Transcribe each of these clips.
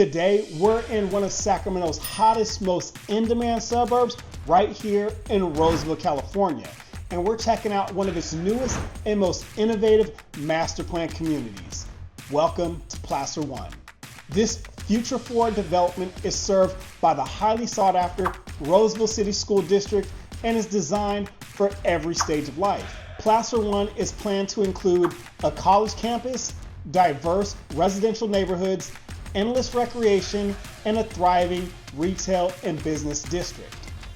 Today, we're in one of Sacramento's hottest, most in-demand suburbs right here in Roseville, California. And we're checking out one of its newest and most innovative master plan communities. Welcome to Placer One. This future forward development is served by the highly sought after Roseville City School District and is designed for every stage of life. Placer One is planned to include a college campus, diverse residential neighborhoods, endless recreation, and a thriving retail and business district.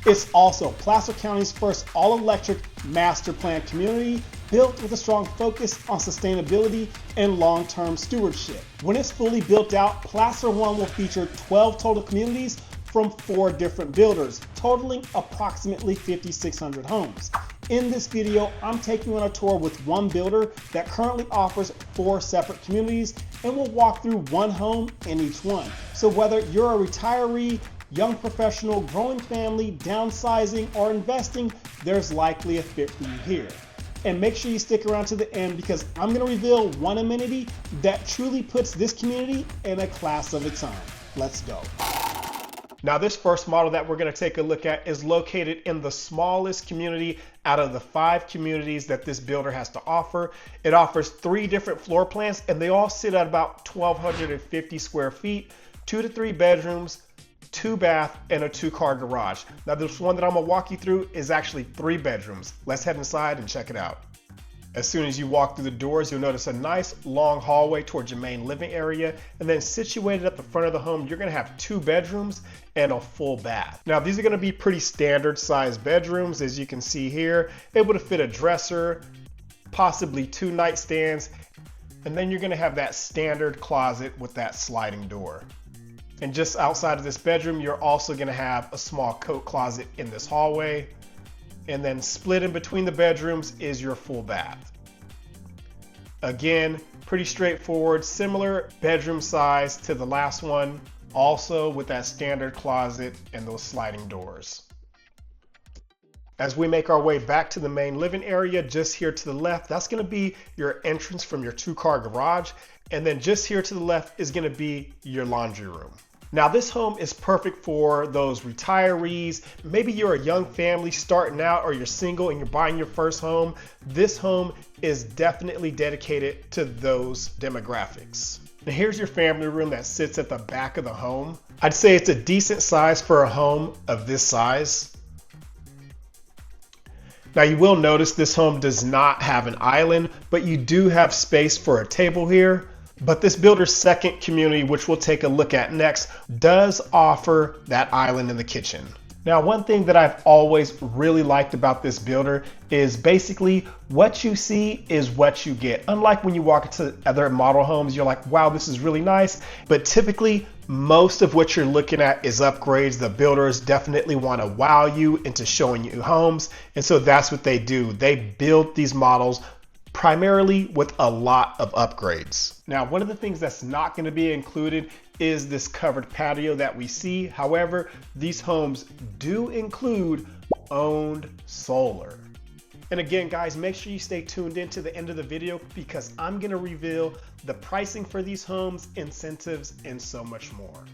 It's also Placer County's first all-electric master plan community built with a strong focus on sustainability and long-term stewardship. When it's fully built out, Placer One will feature 12 total communities from 4 different builders, totaling approximately 5,600 homes. In this video, I'm taking you on a tour with one builder that currently offers 4 separate communities, and we'll walk through one home in each one. So whether you're a retiree, young professional, growing family, downsizing, or investing, there's likely a fit for you here. And make sure you stick around to the end because I'm going to reveal one amenity that truly puts this community in a class of its own. Let's go. Now, this first model that we're going to take a look at is located in the smallest community out of the 5 communities that this builder has to offer. It offers 3 different floor plans, and they all sit at about 1,250 square feet, 2 to 3 bedrooms, 2 bath, and a 2-car garage. Now, this one that I'm gonna walk you through is actually 3 bedrooms. Let's head inside and check it out. As soon as you walk through the doors, you'll notice a nice long hallway towards your main living area, and then situated at the front of the home, you're gonna have 2 bedrooms and a full bath. Now, these are gonna be pretty standard sized bedrooms, as you can see here, able to fit a dresser, possibly 2 nightstands, and then you're gonna have that standard closet with that sliding door. And just outside of this bedroom, you're also gonna have a small coat closet in this hallway. And then split in between the bedrooms is your full bath. Again, pretty straightforward, similar bedroom size to the last one, also with that standard closet and those sliding doors. As we make our way back to the main living area, just here to the left, that's gonna be your entrance from your 2-car garage. And then just here to the left is gonna be your laundry room. Now, this home is perfect for those retirees. Maybe you're a young family starting out, or you're single and you're buying your first home. This home is definitely dedicated to those demographics. Now, here's your family room that sits at the back of the home. I'd say it's a decent size for a home of this size. Now, you will notice this home does not have an island, but you do have space for a table here. But this builder's second community, which we'll take a look at next, does offer that island in the kitchen. Now, one thing that I've always really liked about this builder is basically what you see is what you get. Unlike when you walk into other model homes, you're like, wow, this is really nice. But typically, most of what you're looking at is upgrades. The builders definitely want to wow you into showing you homes. And so that's what they do. They build these models primarily with a lot of upgrades. Now, one of the things that's not going to be included is this covered patio that we see. However, these homes do include owned solar. And again, guys, make sure you stay tuned in to the end of the video because I'm going to reveal the pricing for these homes, incentives, and so much more.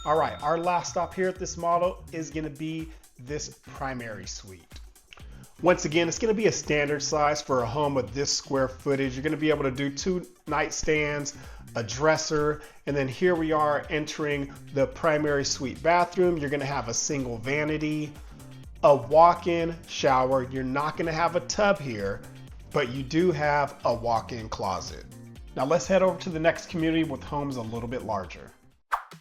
All right, our last stop here at this model is going to be this primary suite. Once again, it's going to be a standard size for a home of this square footage. You're going to be able to do 2 nightstands, a dresser, and then here we are entering the primary suite bathroom. You're going to have a single vanity, a walk-in shower. You're not going to have a tub here, but you do have a walk-in closet. Now let's head over to the next community with homes a little bit larger.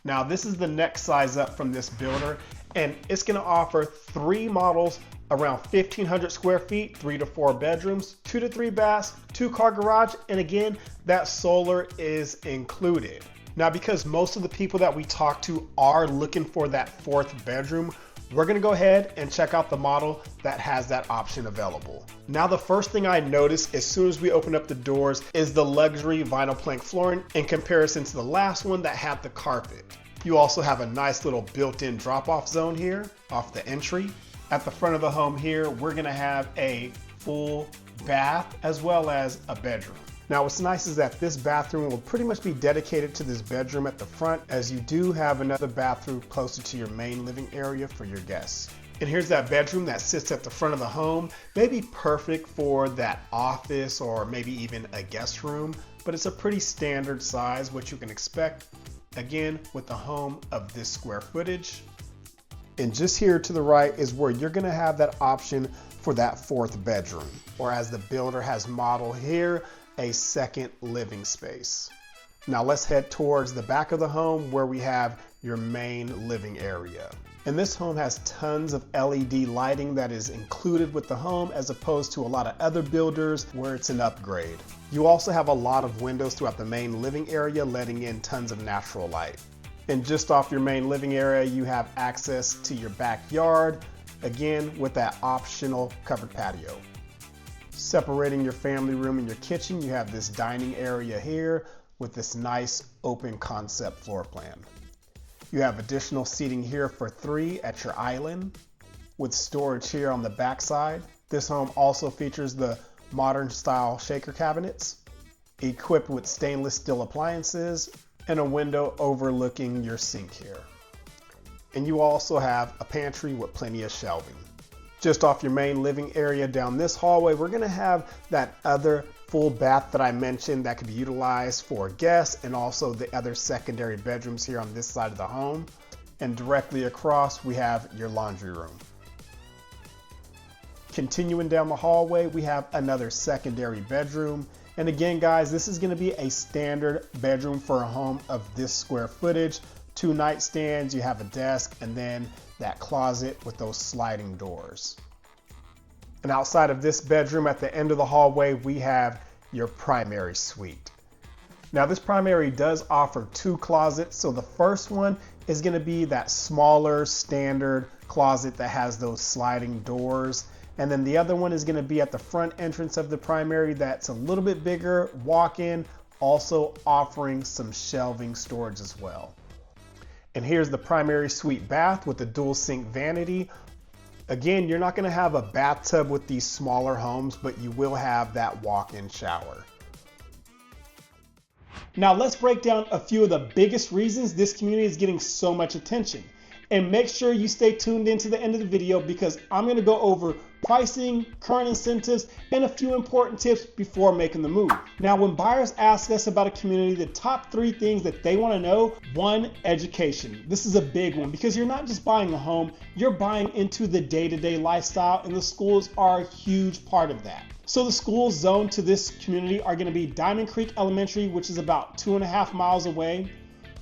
Now, this is the next size up from this builder, and it's going to offer 3 models around 1,500 square feet, 3 to 4 bedrooms, 2 to 3 baths, 2-car garage, and again, that solar is included. Now, because most of the people that we talk to are looking for that 4th bedroom, we're gonna go ahead and check out the model that has that option available. Now, the first thing I noticed as soon as we open up the doors is the luxury vinyl plank flooring in comparison to the last one that had the carpet. You also have a nice little built-in drop-off zone here off the entry. At the front of the home here, we're gonna have a full bath as well as a bedroom. Now what's nice is that this bathroom will pretty much be dedicated to this bedroom at the front, as you do have another bathroom closer to your main living area for your guests. And here's that bedroom that sits at the front of the home. Maybe perfect for that office or maybe even a guest room, but it's a pretty standard size, what you can expect, again, with a home of this square footage. And just here to the right is where you're gonna have that option for that fourth bedroom, or as the builder has modeled here, a second living space. Now let's head towards the back of the home where we have your main living area. And this home has tons of LED lighting that is included with the home, as opposed to a lot of other builders where it's an upgrade. You also have a lot of windows throughout the main living area, letting in tons of natural light. And just off your main living area, you have access to your backyard, again with that optional covered patio. Separating your family room and your kitchen, you have this dining area here with this nice open concept floor plan. You have additional seating here for 3 at your island, with storage here on the back side. This home also features the modern style shaker cabinets, equipped with stainless steel appliances, and a window overlooking your sink here. And you also have a pantry with plenty of shelving. Just off your main living area down this hallway, we're gonna have that other full bath that I mentioned that could be utilized for guests, and also the other secondary bedrooms here on this side of the home. And directly across, we have your laundry room. Continuing down the hallway, we have another secondary bedroom. And again, guys, this is gonna be a standard bedroom for a home of this square footage. 2 nightstands, you have a desk, and then that closet with those sliding doors. And outside of this bedroom, at the end of the hallway, we have your primary suite. Now this primary does offer 2 closets. So the first one is gonna be that smaller standard closet that has those sliding doors. And then the other one is gonna be at the front entrance of the primary that's a little bit bigger, walk-in, also offering some shelving storage as well. And here's the primary suite bath with the dual sink vanity. Again, you're not gonna have a bathtub with these smaller homes, but you will have that walk-in shower. Now let's break down a few of the biggest reasons this community is getting so much attention. And make sure you stay tuned into the end of the video, because I'm gonna go over pricing, current incentives, and a few important tips before making the move. Now, when buyers ask us about a community, the top 3 things that they wanna know: 1, education. This is a big one, because you're not just buying a home, you're buying into the day-to-day lifestyle, and the schools are a huge part of that. So the schools zoned to this community are gonna be Diamond Creek Elementary, which is about 2.5 miles away,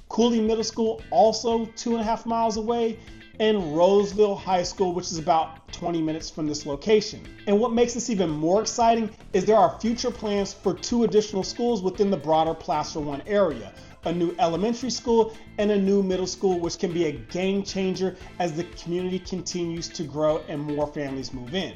Cooley Middle School, also 2.5 miles away, and Roseville High School, which is about 20 minutes from this location. And what makes this even more exciting is there are future plans for 2 additional schools within the broader Placer One area: a new elementary school and a new middle school, which can be a game changer as the community continues to grow and more families move in.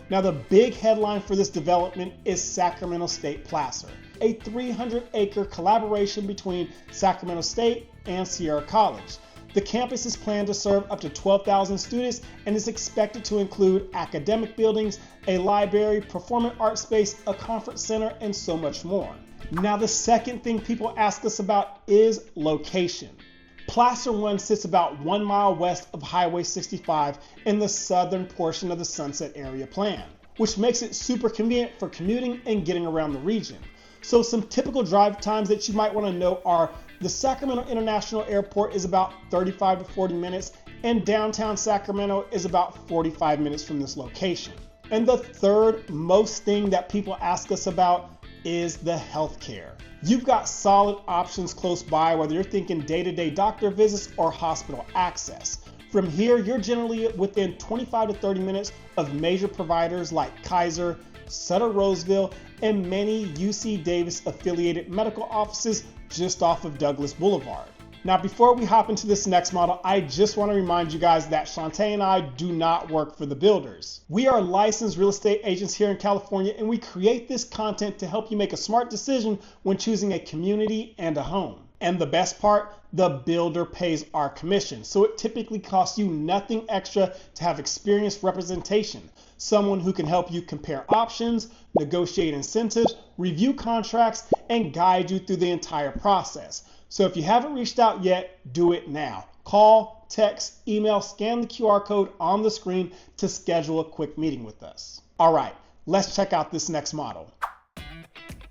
Now, the big headline for this development is Sacramento State Placer, a 300-acre collaboration between Sacramento State and Sierra College. The campus is planned to serve up to 12,000 students and is expected to include academic buildings, a library, performing arts space, a conference center, and so much more. Now, the second thing people ask us about is location. Placer One sits about 1 mile west of Highway 65 in the southern portion of the Sunset Area Plan, which makes it super convenient for commuting and getting around the region. So some typical drive times that you might want to know are: the Sacramento International Airport is about 35 to 40 minutes, and downtown Sacramento is about 45 minutes from this location. And the third most thing that people ask us about is the healthcare. You've got solid options close by, whether you're thinking day-to-day doctor visits or hospital access. From here, you're generally within 25 to 30 minutes of major providers like Kaiser, Sutter Roseville, and many UC Davis affiliated medical offices just off of Douglas Boulevard. Now, before we hop into this next model, I just want to remind you guys that Shantae and I do not work for the builders. We are licensed real estate agents here in California, and we create this content to help you make a smart decision when choosing a community and a home. And the best part, the builder pays our commission. So it typically costs you nothing extra to have experienced representation. Someone who can help you compare options, negotiate incentives, review contracts, and guide you through the entire process. So if you haven't reached out yet, do it now. Call, text, email, scan the QR code on the screen to schedule a quick meeting with us. All right, let's check out this next model.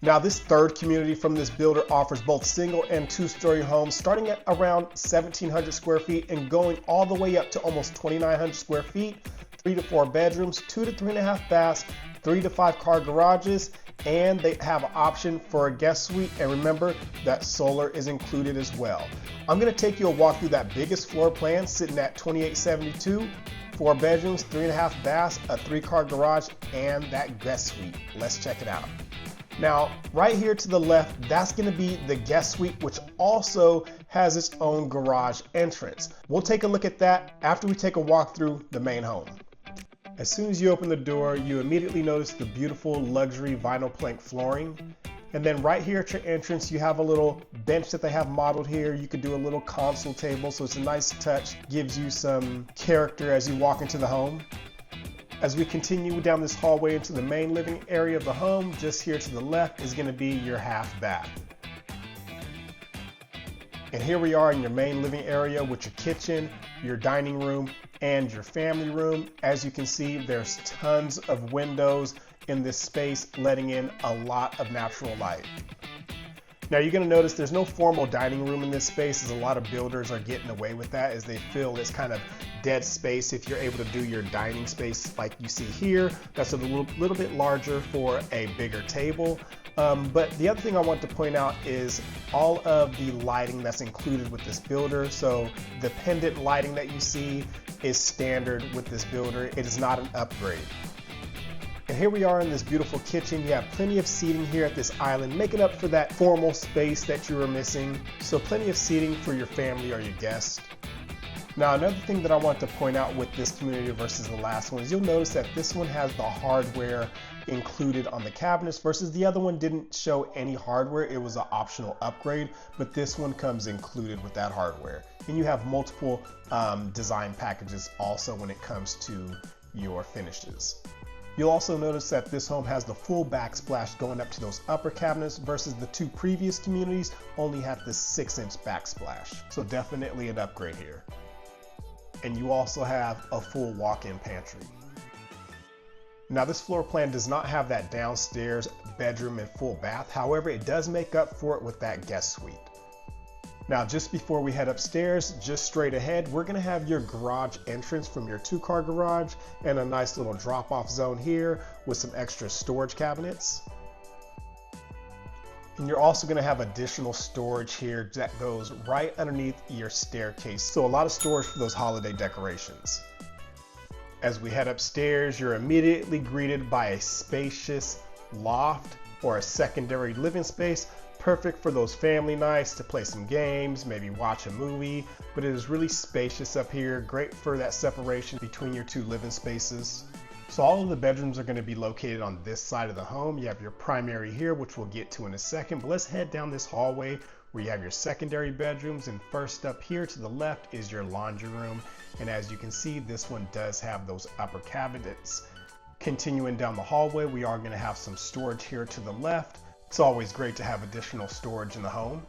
Now, this third community from this builder offers both single and two-story homes starting at around 1,700 square feet and going all the way up to almost 2,900 square feet, 3 to 4 bedrooms, 2 to 3.5 baths, 3 to 5 car garages, and they have an option for a guest suite. And remember that solar is included as well. I'm going to take you a walk through that biggest floor plan sitting at 2872, 4 bedrooms, 3.5 baths, a 3-car garage, and that guest suite. Let's check it out. Now, right here to the left, that's going to be the guest suite, which also has its own garage entrance. We'll take a look at that after we take a walk through the main home. As soon as you open the door, you immediately notice the beautiful luxury vinyl plank flooring. And then right here at your entrance, you have a little bench that they have modeled here. You could do a little console table, so it's a nice touch, gives you some character as you walk into the home. As we continue down this hallway into the main living area of the home, just here to the left is going to be your half bath. And here we are in your main living area with your kitchen, your dining room, and your family room. As you can see, there's tons of windows in this space, letting in a lot of natural light. Now you're going to notice there's no formal dining room in this space, as a lot of builders are getting away with that, as they feel it's kind of dead space if you're able to do your dining space like you see here. That's a little bit larger for a bigger table. But the other thing I want to point out is all of the lighting that's included with this builder. So the pendant lighting that you see is standard with this builder. It is not an upgrade. And here we are in this beautiful kitchen. You have plenty of seating here at this island, making up for that formal space that you were missing. So plenty of seating for your family or your guests. Now, another thing that I want to point out with this community versus the last one is you'll notice that this one has the hardware included on the cabinets versus the other one didn't show any hardware. It was an optional upgrade, but this one comes included with that hardware. And you have multiple design packages also when it comes to your finishes. You'll also notice that this home has the full backsplash going up to those upper cabinets versus the two previous communities only had the 6-inch backsplash. So definitely an upgrade here. And you also have a full walk-in pantry. Now this floor plan does not have that downstairs bedroom and full bath. However, it does make up for it with that guest suite. Now, just before we head upstairs, just straight ahead, we're gonna have your garage entrance from your 2-car garage and a nice little drop-off zone here with some extra storage cabinets. And you're also gonna have additional storage here that goes right underneath your staircase. So a lot of storage for those holiday decorations. As we head upstairs, you're immediately greeted by a spacious loft or a secondary living space, perfect for those family nights to play some games, maybe watch a movie, but it is really spacious up here, great for that separation between your two living spaces. So all of the bedrooms are going to be located on this side of the home. You have your primary here, which we'll get to in a second, but let's head down this hallway where you have your secondary bedrooms, and first up here to the left is your laundry room. And as you can see, this one does have those upper cabinets. Continuing down the hallway, we are going to have some storage here to the left. It's always great to have additional storage in the home.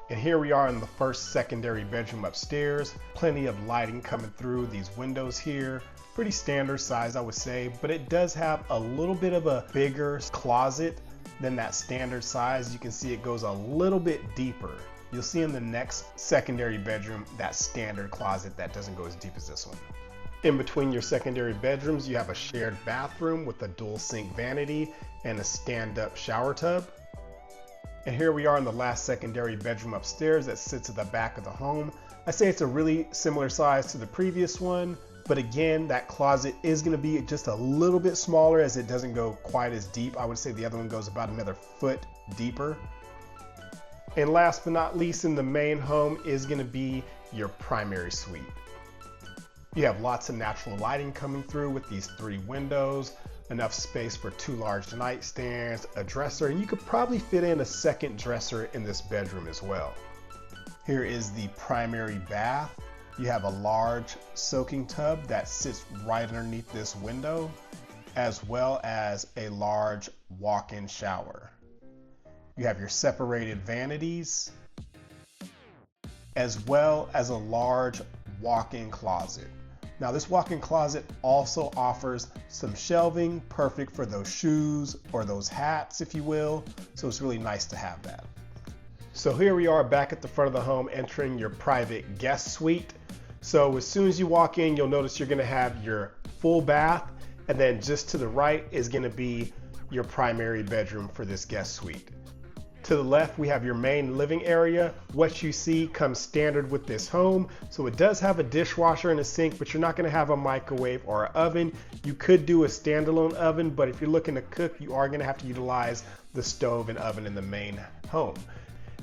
And here we are in the first secondary bedroom upstairs. Plenty of lighting coming through these windows here. Pretty standard size, I would say, but it does have a little bit of a bigger closet than that standard size. You can see it goes a little bit deeper. You'll see in the next secondary bedroom that standard closet that doesn't go as deep as this one. In between your secondary bedrooms, you have a shared bathroom with a dual sink vanity and a stand-up shower tub. And here we are in the last secondary bedroom upstairs that sits at the back of the home. I say it's a really similar size to the previous one, but again, that closet is going to be just a little bit smaller as it doesn't go quite as deep. I would say the other one goes about another foot deeper. And last but not least, in the main home is going to be your primary suite. You have lots of natural lighting coming through with these 3 windows, enough space for 2 large nightstands, a dresser, and you could probably fit in a second dresser in this bedroom as well. Here is the primary bath. You have a large soaking tub that sits right underneath this window, as well as a large walk-in shower. You have your separated vanities, as well as a large walk-in closet. Now this walk-in closet also offers some shelving, perfect for those shoes or those hats, if you will. So it's really nice to have that. So here we are back at the front of the home, entering your private guest suite. So as soon as you walk in, you'll notice you're gonna have your full bath, and then just to the right is gonna be your primary bedroom for this guest suite. To the left, we have your main living area. What you see comes standard with this home. So it does have a dishwasher and a sink, but you're not gonna have a microwave or an oven. You could do a standalone oven, but if you're looking to cook, you are gonna have to utilize the stove and oven in the main home.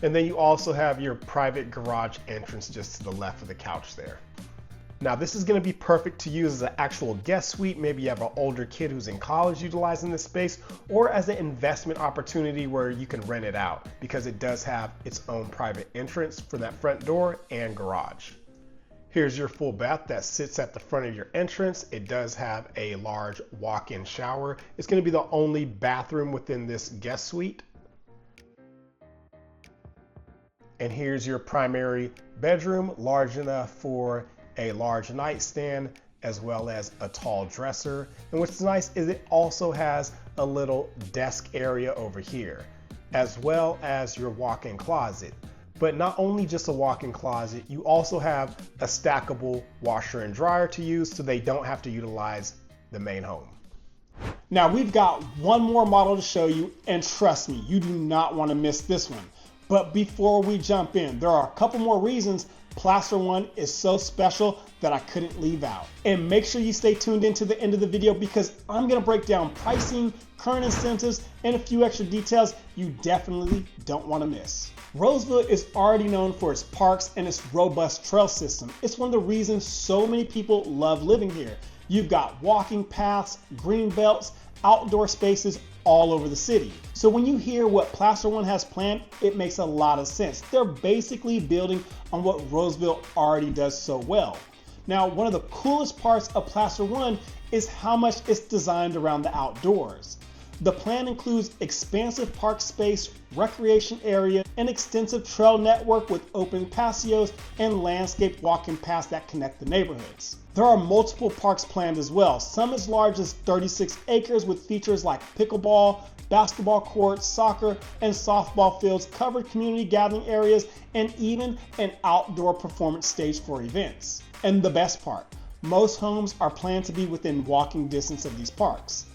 And then you also have your private garage entrance just to the left of the couch there. Now this is gonna be perfect to use as an actual guest suite. Maybe you have an older kid who's in college utilizing this space, or as an investment opportunity where you can rent it out, because it does have its own private entrance for that front door and garage. Here's your full bath that sits at the front of your entrance. It does have a large walk-in shower. It's gonna be the only bathroom within this guest suite. And here's your primary bedroom, large enough for a large nightstand, as well as a tall dresser. And what's nice is it also has a little desk area over here, as well as your walk-in closet. But not only just a walk-in closet, you also have a stackable washer and dryer to use, so they don't have to utilize the main home. Now we've got one more model to show you, and trust me, you do not want to miss this one. But before we jump in, there are a couple more reasons Plaster One is so special that I couldn't leave out. And make sure you stay tuned in to the end of the video, because I'm gonna break down pricing, current incentives, and a few extra details you definitely don't wanna miss. Roseville is already known for its parks and its robust trail system. It's one of the reasons so many people love living here. You've got walking paths, green belts, outdoor spaces all over the city. So when you hear what Plaster One has planned, it makes a lot of sense. They're basically building on what Roseville already does so well. Now, one of the coolest parts of Plaster One is how much it's designed around the outdoors. The plan includes expansive park space, recreation area, an extensive trail network with open patios and landscape walking paths that connect the neighborhoods. There are multiple parks planned as well, some as large as 36 acres with features like pickleball, basketball courts, soccer, and softball fields, covered community gathering areas, and even an outdoor performance stage for events. And the best part, most homes are planned to be within walking distance of these parks.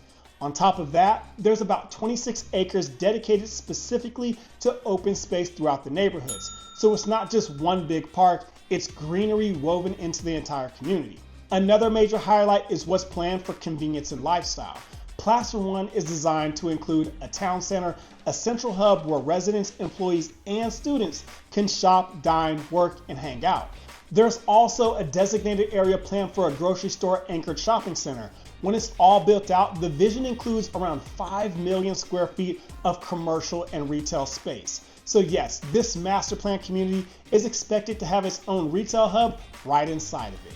On top of that, there's about 26 acres dedicated specifically to open space throughout the neighborhoods. So it's not just one big park, it's greenery woven into the entire community. Another major highlight is what's planned for convenience and lifestyle. Plaster One is designed to include a town center, a central hub where residents, employees, and students can shop, dine, work, and hang out. There's also a designated area planned for a grocery store anchored shopping center. When it's all built out, the vision includes around 5 million square feet of commercial and retail space. So yes, this master plan community is expected to have its own retail hub right inside of it.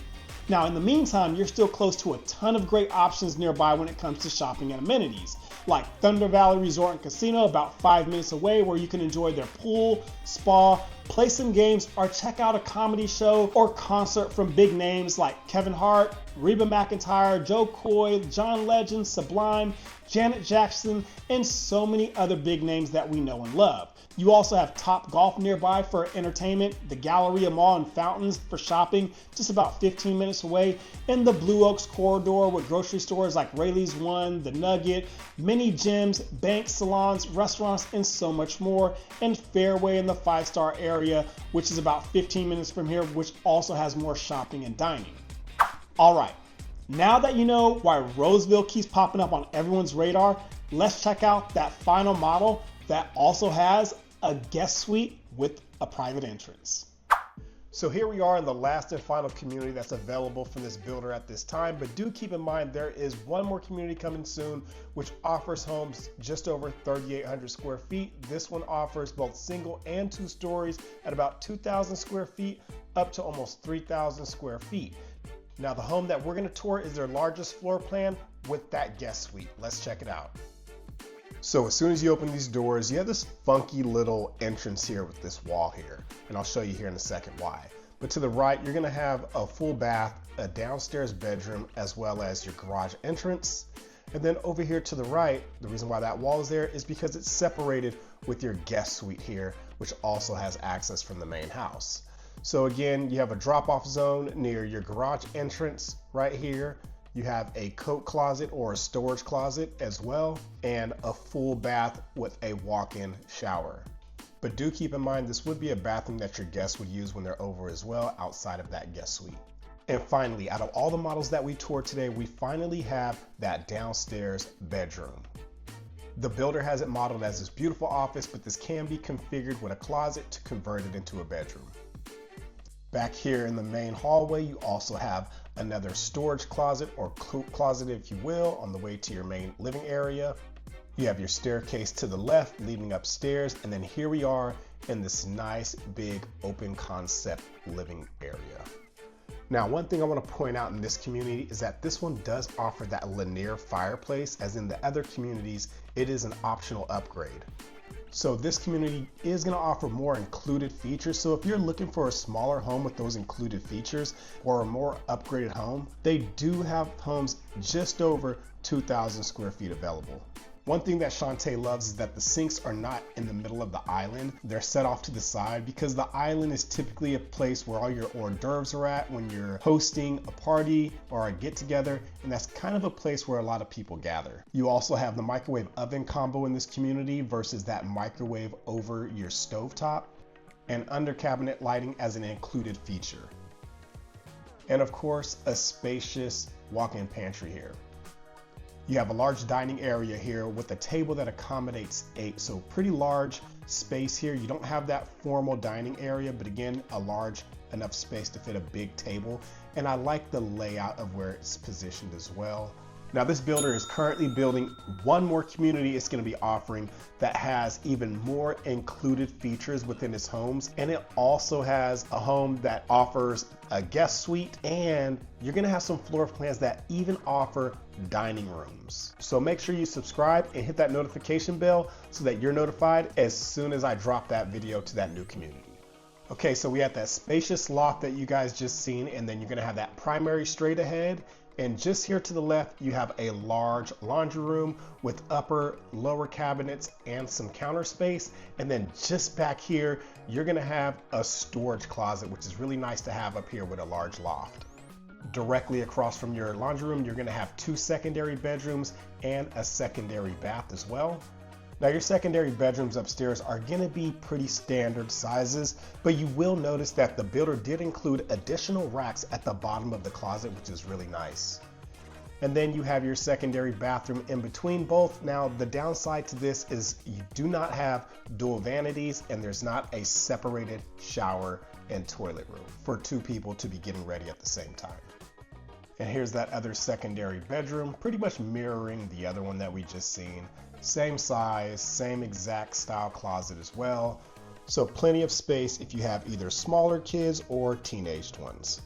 Now, in the meantime, you're still close to a ton of great options nearby when it comes to shopping and amenities, like Thunder Valley Resort and Casino, about 5 minutes away, where you can enjoy their pool, spa, play some games, or check out a comedy show or concert from big names like Kevin Hart, Reba McEntire, Joe Coy, John Legend, Sublime, Janet Jackson, and so many other big names that we know and love. You also have Top Golf nearby for entertainment, the Galleria Mall and Fountains for shopping, just about 15 minutes away, and the Blue Oaks corridor with grocery stores like Rayleigh's One, The Nugget, many gyms, banks, salons, restaurants, and so much more, and Fairway in the 5-star area, which is about 15 minutes from here, which also has more shopping and dining. All right, now that you know why Roseville keeps popping up on everyone's radar, let's check out that final model that also has a guest suite with a private entrance. So here we are in the last and final community that's available from this builder at this time, but do keep in mind there is one more community coming soon which offers homes just over 3,800 square feet. This one offers both single and two stories at about 2,000 square feet up to almost 3,000 square feet. Now the home that we're going to tour is their largest floor plan with that guest suite. Let's check it out. So as soon as you open these doors, you have this funky little entrance here with this wall here, and I'll show you here in a second why. But to the right, you're gonna have a full bath, a downstairs bedroom, as well as your garage entrance. And then over here to the right, the reason why that wall is there is because it's separated with your guest suite here, which also has access from the main house. So again, you have a drop-off zone near your garage entrance right here. You have a coat closet or a storage closet as well, and a full bath with a walk-in shower. But do keep in mind, this would be a bathroom that your guests would use when they're over as well, outside of that guest suite. And finally, out of all the models that we toured today, we finally have that downstairs bedroom. The builder has it modeled as this beautiful office, but this can be configured with a closet to convert it into a bedroom. Back here in the main hallway, you also have another storage closet or coat closet, if you will, on the way to your main living area. You have your staircase to the left leading upstairs, and then here we are in this nice big open concept living area. Now, one thing I want to point out in this community is that this one does offer that linear fireplace, as in the other communities, it is an optional upgrade. So this community is going to offer more included features. So if you're looking for a smaller home with those included features or a more upgraded home, they do have homes just over 2,000 square feet available. One thing that Shantae loves is that the sinks are not in the middle of the island. They're set off to the side because the island is typically a place where all your hors d'oeuvres are at when you're hosting a party or a get together, and that's kind of a place where a lot of people gather. You also have the microwave oven combo in this community versus that microwave over your stovetop, and under cabinet lighting as an included feature. And of course, a spacious walk-in pantry here. You have a large dining area here with a table that accommodates 8, so pretty large space here. You don't have that formal dining area, but again, a large enough space to fit a big table. And I like the layout of where it's positioned as well. Now this builder is currently building one more community it's going to be offering that has even more included features within its homes, and it also has a home that offers a guest suite, and you're going to have some floor plans that even offer dining rooms. So make sure you subscribe and hit that notification bell so that you're notified as soon as I drop that video to that new community. Okay, so we have that spacious loft that you guys just seen, and then you're going to have that primary straight ahead. And just here to the left, you have a large laundry room with upper, lower cabinets and some counter space. And then just back here, you're gonna have a storage closet, which is really nice to have up here with a large loft. Directly across from your laundry room, you're gonna have 2 secondary bedrooms and a secondary bath as well. Now your secondary bedrooms upstairs are going to be pretty standard sizes, but you will notice that the builder did include additional racks at the bottom of the closet, which is really nice. And then you have your secondary bathroom in between both. Now the downside to this is you do not have dual vanities, and there's not a separated shower and toilet room for 2 people to be getting ready at the same time. And here's that other secondary bedroom, pretty much mirroring the other one that we just seen. Same size, same exact style closet as well. So plenty of space if you have either smaller kids or teenaged ones.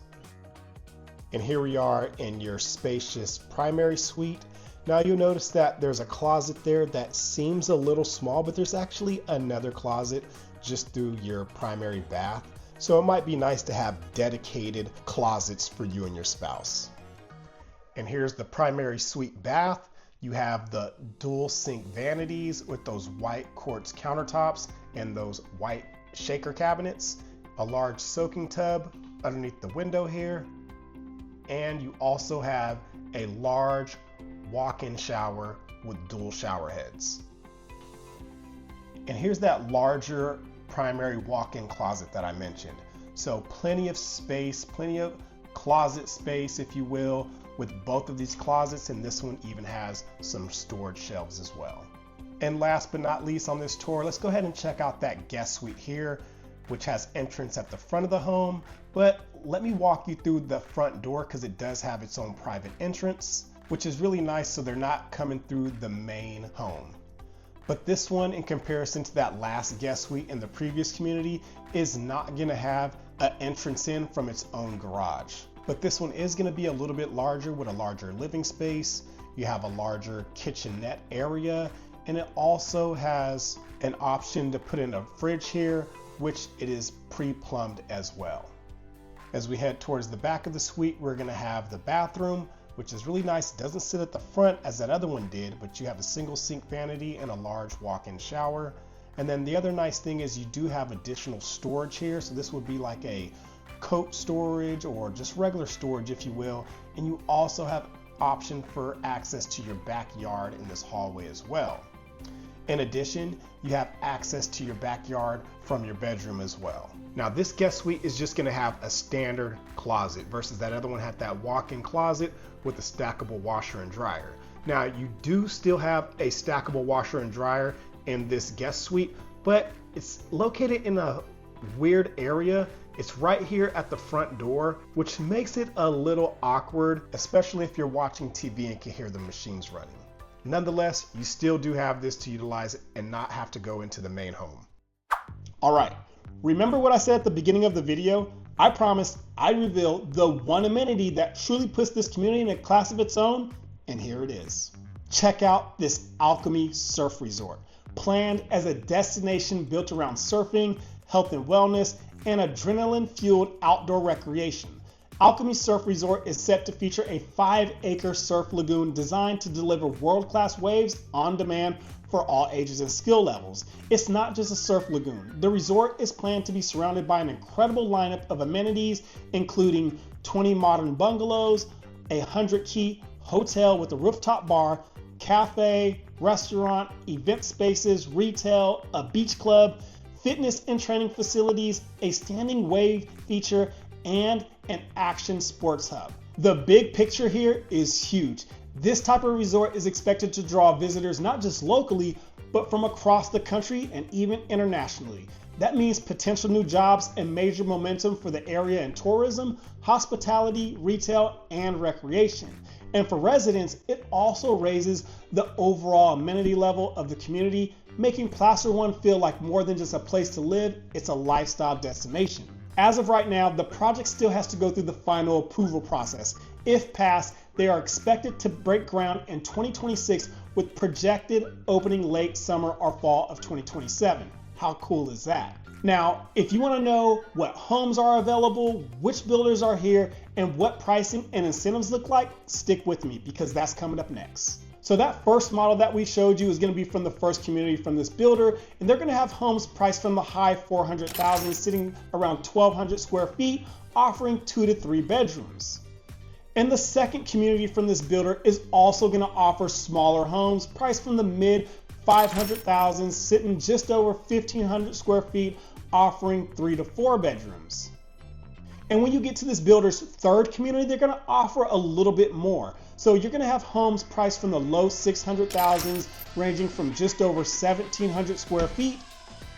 And here we are in your spacious primary suite. Now you'll notice that there's a closet there that seems a little small, but there's actually another closet just through your primary bath. So it might be nice to have dedicated closets for you and your spouse. And here's the primary suite bath. You have the dual sink vanities with those white quartz countertops and those white shaker cabinets, a large soaking tub underneath the window here, and you also have a large walk-in shower with dual shower heads. And here's that larger primary walk-in closet that I mentioned. So plenty of space, plenty of closet space, if you will, with both of these closets, and this one even has some storage shelves as well. And last but not least on this tour, let's go ahead and check out that guest suite here. which has entrance at the front of the home, but let me walk you through the front door because it does have its own private entrance, which is really nice so they're not coming through the main home. But this one, in comparison to that last guest suite in the previous community, is not gonna have an entrance in from its own garage. But this one is gonna be a little bit larger with a larger living space. You have a larger kitchenette area, and it also has an option to put in a fridge here, which it is pre-plumbed as well. As we head towards the back of the suite, we're gonna have the bathroom, which is really nice. It doesn't sit at the front as that other one did, but you have a single sink vanity and a large walk-in shower. And then the other nice thing is you do have additional storage here. So this would be like a coat storage or just regular storage, if you will. And you also have option for access to your backyard in this hallway as well. In addition, you have access to your backyard from your bedroom as well. Now this guest suite is just gonna have a standard closet versus that other one had that walk-in closet with a stackable washer and dryer. Now you do still have a stackable washer and dryer in this guest suite, but it's located in a weird area. It's right here at the front door, which makes it a little awkward, especially if you're watching TV and can hear the machines running. Nonetheless, you still do have this to utilize it and not have to go into the main home. All right, remember what I said at the beginning of the video? I promised I'd reveal the one amenity that truly puts this community in a class of its own, and here it is. Check out this Alchemy Surf Resort, planned as a destination built around surfing, health and wellness, and adrenaline-fueled outdoor recreation. Alchemy Surf Resort is set to feature a 5-acre surf lagoon designed to deliver world-class waves on demand for all ages and skill levels. It's not just a surf lagoon. The resort is planned to be surrounded by an incredible lineup of amenities, including 20 modern bungalows, a 100-key hotel with a rooftop bar, cafe, restaurant, event spaces, retail, a beach club, fitness and training facilities, a standing wave feature, and an action sports hub. The big picture here is huge. This type of resort is expected to draw visitors not just locally, but from across the country and even internationally. That means potential new jobs and major momentum for the area in tourism, hospitality, retail, and recreation. And for residents, it also raises the overall amenity level of the community, making Placer One feel like more than just a place to live, it's a lifestyle destination. As of right now, the project still has to go through the final approval process. If passed, they are expected to break ground in 2026 with projected opening late summer or fall of 2027. How cool is that? Now, if you want to know what homes are available, which builders are here, and what pricing and incentives look like, stick with me because that's coming up next. So that first model that we showed you is going to be from the first community from this builder, and they're going to have homes priced from the high 400,000, sitting around 1,200 square feet, offering 2 to 3 bedrooms. And the second community from this builder is also going to offer smaller homes priced from the mid 500,000, sitting just over 1,500 square feet, offering 3 to 4 bedrooms. And when you get to this builder's third community, they're going to offer a little bit more. So you're going to have homes priced from the low 600,000s, ranging from just over 1,700 square feet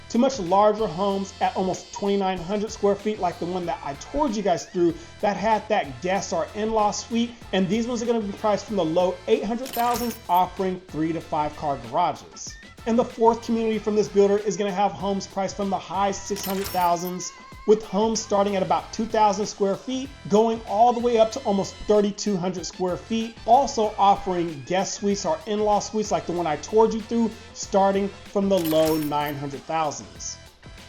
to much larger homes at almost 2,900 square feet, like the one that I toured you guys through that had that guest or in-law suite. And these ones are going to be priced from the low 800,000s, offering 3 to 5 car garages. And the fourth community from this builder is going to have homes priced from the high 600,000s, with homes starting at about 2,000 square feet, going all the way up to almost 3,200 square feet, also offering guest suites or in-law suites like the one I toured you through, starting from the low 900,000s.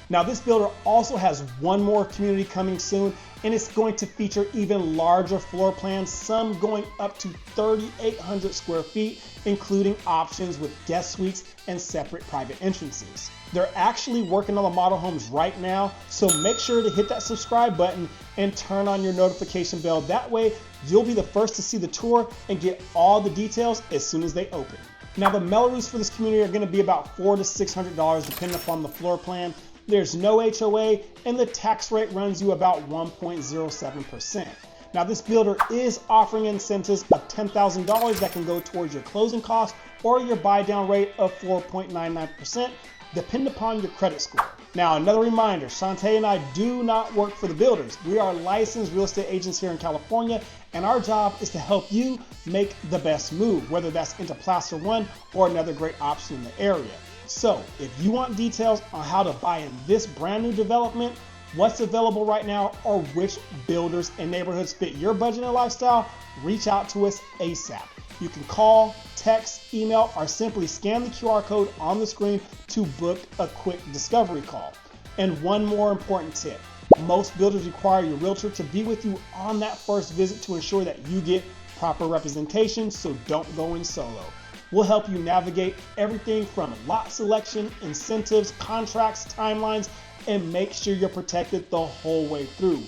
Now this builder also has one more community coming soon, and it's going to feature even larger floor plans, some going up to 3,800 square feet, including options with guest suites and separate private entrances. They're actually working on the model homes right now, so make sure to hit that subscribe button and turn on your notification bell. That way, you'll be the first to see the tour and get all the details as soon as they open. Now, the Mellows for this community are going to be about $400 to $600 depending upon the floor plan. There's no HOA, and the tax rate runs you about 1.07%. Now, this builder is offering incentives of $10,000 that can go towards your closing costs or your buy down rate of 4.99%. depend upon your credit score. Now, another reminder, Shantae and I do not work for the builders. We are licensed real estate agents here in California, and our job is to help you make the best move, whether that's into Placer One or another great option in the area. So if you want details on how to buy in this brand new development, what's available right now, or which builders and neighborhoods fit your budget and lifestyle, reach out to us ASAP. You can call, text, email, or simply scan the QR code on the screen to book a quick discovery call. And one more important tip. Most builders require your realtor to be with you on that first visit to ensure that you get proper representation, so don't go in solo. We'll help you navigate everything from lot selection, incentives, contracts, timelines, and make sure you're protected the whole way through.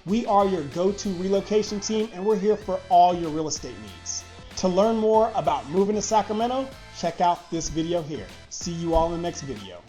We are your go-to relocation team, and we're here for all your real estate needs. To learn more about moving to Sacramento, check out this video here. See you all in the next video.